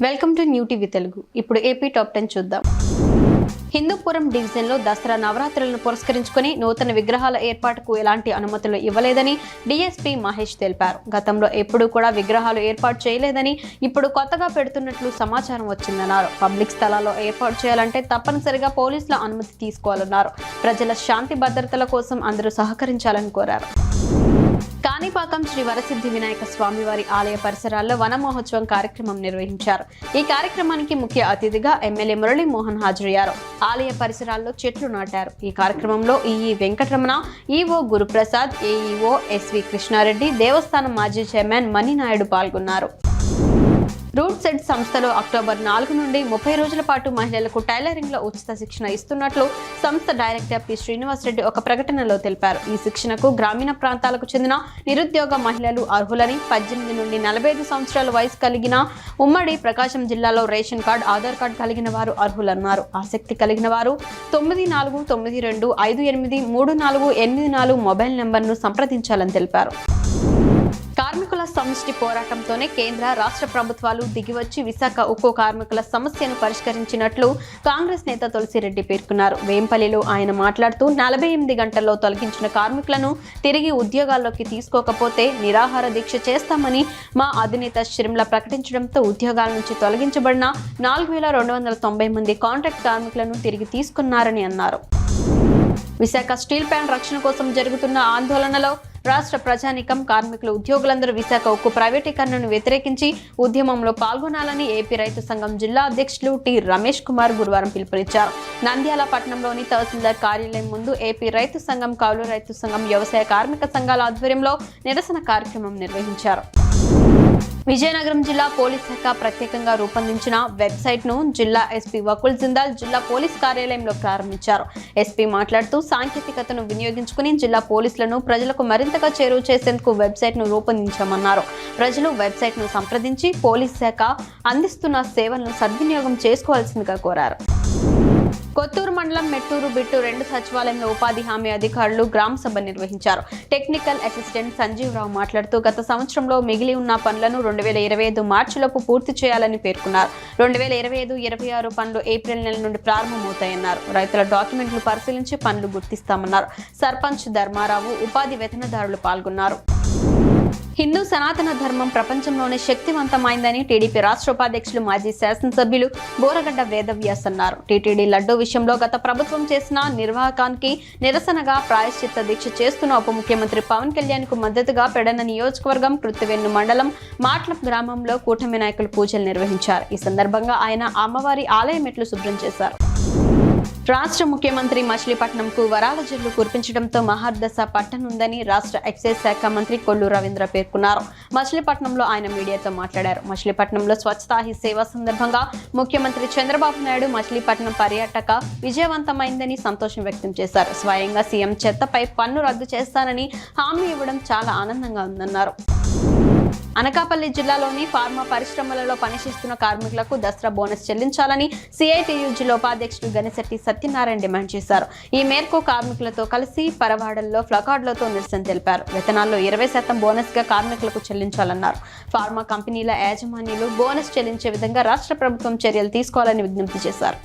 Welcome to new TV Telugu. ఇప్పుడు AP top 10 చూద్దాం. హిందూపురం డివిజన్లో దసరా నవరాత్రులను పురస్కరించుకుని నూతన విగ్రహాల ఏర్పాటుకు ఎలాంటి అనుమతులు ఇవ్వలేదని డీఎస్పీ మహేష్ తెలిపారు. గతంలో ఎప్పుడూ కూడా విగ్రహాలు ఏర్పాటు చేయలేదని ఇప్పుడు కొత్తగా పెడుతున్నట్లు సమాచారం వచ్చిందన్నారు. పబ్లిక్ స్థలాల్లో ఏర్పాటు చేయాలంటే తప్పనిసరిగా పోలీసుల అనుమతి తీసుకోవాలన్నారు. ప్రజల శాంతి భద్రతల కోసం అందరూ సహకరించాలని కోరారు. కాణిపాకం శ్రీ వరసిద్ధి వినాయక స్వామివారి ఆలయ పరిసరాల్లో వన మహోత్సవం కార్యక్రమం నిర్వహించారు. ఈ కార్యక్రమానికి ముఖ్య అతిథిగా ఎమ్మెల్యే మురళీమోహన్ హాజరయ్యారు. ఆలయ పరిసరాల్లో చెట్లు నాటారు. ఈ కార్యక్రమంలో EE Venkataramana, EO Guruprasad, AEO SV Krishnareddy, దేవస్థానం మాజీ చైర్మన్ మణినాయుడు పాల్గొన్నారు. రూట్ సెట్ సంస్థలో అక్టోబర్ 4 నుండి 30 రోజుల పాటు మహిళలకు టైలరింగ్ లో ఉచిత శిక్షణ ఇస్తున్నట్లు సంస్థ డైరెక్టర్ పి శ్రీనివాసరెడ్డి ఒక ప్రకటనలో తెలిపారు. ఈ శిక్షణకు గ్రామీణ ప్రాంతాలకు చెందిన నిరుద్యోగ మహిళలు అర్హులని, 18 నుండి 45 సంవత్సరాల వయసు కలిగిన ఉమ్మడి ప్రకాశం జిల్లాలో రేషన్ కార్డు, ఆధార్ కార్డు కలిగిన వారు అర్హులన్నారు. ఆసక్తి కలిగిన వారు 9492583484 మొబైల్ నెంబర్ను సంప్రదించాలని తెలిపారు. కార్మికుల సమిష్టి పోరాటంతోనే కేంద్ర రాష్ట్ర ప్రభుత్వాలు దిగివచ్చి విశాఖ ఉక్కు కార్మికుల సమస్యను పరిష్కరించినట్లు కాంగ్రెస్ నేత తులసిరెడ్డి పేర్కొన్నారు. వేంపల్లిలో ఆయన మాట్లాడుతూ 48 గంటల్లో తొలగించిన కార్మికులను తిరిగి ఉద్యోగాల్లోకి తీసుకోకపోతే నిరాహార దీక్ష చేస్తామని మా అధినేత షర్మిల ప్రకటించడంతో ఉద్యోగాల నుంచి తొలగించబడిన 4290 మంది కాంట్రాక్ట్ కార్మికులను తిరిగి తీసుకున్నారని అన్నారు. విశాఖ స్టీల్ ప్లాంట్ రక్షణ కోసం జరుగుతున్న ఆందోళనలో రాష్ట్ర ప్రజానీకం, కార్మికులు, ఉద్యోగులందరూ విశాఖ ఉక్కు ప్రైవేటీకరణను వ్యతిరేకించి ఉద్యమంలో పాల్గొనాలని ఏపీ రైతు సంఘం జిల్లా అధ్యక్షులు టి రమేష్ కుమార్ గురువారం పిలుపునిచ్చారు. నంద్యాల పట్టణంలోని తహసీల్దార్ కార్యాలయం ముందు ఏపీ రైతు సంఘం, కౌలు రైతు సంఘం, వ్యవసాయ కార్మిక సంఘాల ఆధ్వర్యంలో నిరసన కార్యక్రమం నిర్వహించారు. విజయనగరం జిల్లా పోలీస్ శాఖ ప్రత్యేకంగా రూపొందించిన వెబ్సైట్ ను జిల్లా ఎస్పీ వకుల్ జిందాల్ జిల్లా పోలీస్ కార్యాలయంలో ప్రారంభించారు. ఎస్పీ మాట్లాడుతూ సాంకేతికతను వినియోగించుకుని జిల్లా పోలీసులను ప్రజలకు మరింతగా చేరువ చేసేందుకు వెబ్సైట్ ను రూపొందించామన్నారు. ప్రజలు వెబ్సైట్ ను సంప్రదించి పోలీస్ శాఖ అందిస్తున్న సేవలను సద్వినియోగం చేసుకోవాల్సిందిగా కోరారు. కొత్తూరు మండలం మెట్టూరు, బిట్టు 2 సచివాలయంలో ఉపాధి హామీ అధికారులు గ్రామ సభ నిర్వహించారు. టెక్నికల్ అసిస్టెంట్ సంజీవరావు మాట్లాడుతూ గత సంవత్సరంలో మిగిలి ఉన్న పనులను 2025 మార్చిలోపు పూర్తి చేయాలని పేర్కొన్నారు. 2025-26 పనులు ఏప్రిల్ నెల నుండి ప్రారంభమవుతాయన్నారు. రైతుల డాక్యుమెంట్లు పరిశీలించి పనులు గుర్తిస్తామన్నారు. సర్పంచ్ ధర్మారావు, ఉపాధి వేతనదారులు పాల్గొన్నారు. హిందూ సనాతన ధర్మం ప్రపంచంలోనే శక్తివంతమైందని టీడీపీ రాష్ట్ర ఉపాధ్యక్షులు, మాజీ శాసనసభ్యులు బోరగడ్డ వేదవ్యాస్ అన్నారు. టీటీడీ లడ్డూ విషయంలో గత ప్రభుత్వం చేసిన నిర్వాహకానికి నిరసనగా ప్రాయశ్చిత్త దీక్ష చేస్తున్న ఉప ముఖ్యమంత్రి పవన్ కళ్యాణ్ కు మద్దతుగా పెడన నియోజకవర్గం కృత్తివెన్ను మండలం మాట్లం గ్రామంలో కూటమి నాయకులు పూజలు నిర్వహించారు. ఈ సందర్భంగా ఆయన అమ్మవారి ఆలయ మెట్లు శుభ్రం చేశారు. రాష్ట్ర ముఖ్యమంత్రి మచిలీపట్నంకు వరాల జల్లు కురిపించడంతో మహర్దశ పట్టనుందని రాష్ట్ర ఎక్సైజ్ శాఖ మంత్రి కొల్లు రవీంద్ర పేర్కొన్నారు. మచిలీపట్నంలో ఆయన మీడియాతో మాట్లాడారు. మచిలీపట్నంలో స్వచ్ఛతా హీ సేవ సందర్భంగా ముఖ్యమంత్రి చంద్రబాబు నాయుడు మచిలీపట్నం పర్యాటక విజయవంతమైందని సంతోషం వ్యక్తం చేశారు. స్వయంగా సీఎం చెత్తపై పన్ను రద్దు చేస్తానని హామీ ఇవ్వడం చాలా ఆనందంగా ఉందన్నారు. అనకాపల్లి జిల్లాలోని ఫార్మా పరిశ్రమలలో పనిచేస్తున్న కార్మికులకు దసరా బోనస్ చెల్లించాలని సిఐటియు జిల్లా ఉపాధ్యక్షుడు గనిశెట్టి సత్యనారాయణ డిమాండ్ చేశారు. ఈ మేరకు కార్మికులతో కలిసి పరవాడల్లో ప్లకార్డులతో నిరసన తెలిపారు. వేతనాల్లో 20% బోనస్ గా కార్మికులకు చెల్లించాలన్నారు. ఫార్మా కంపెనీల యాజమాన్యాలు బోనస్ చెల్లించే విధంగా రాష్ట్ర ప్రభుత్వం చర్యలు తీసుకోవాలని విజ్ఞప్తి చేశారు.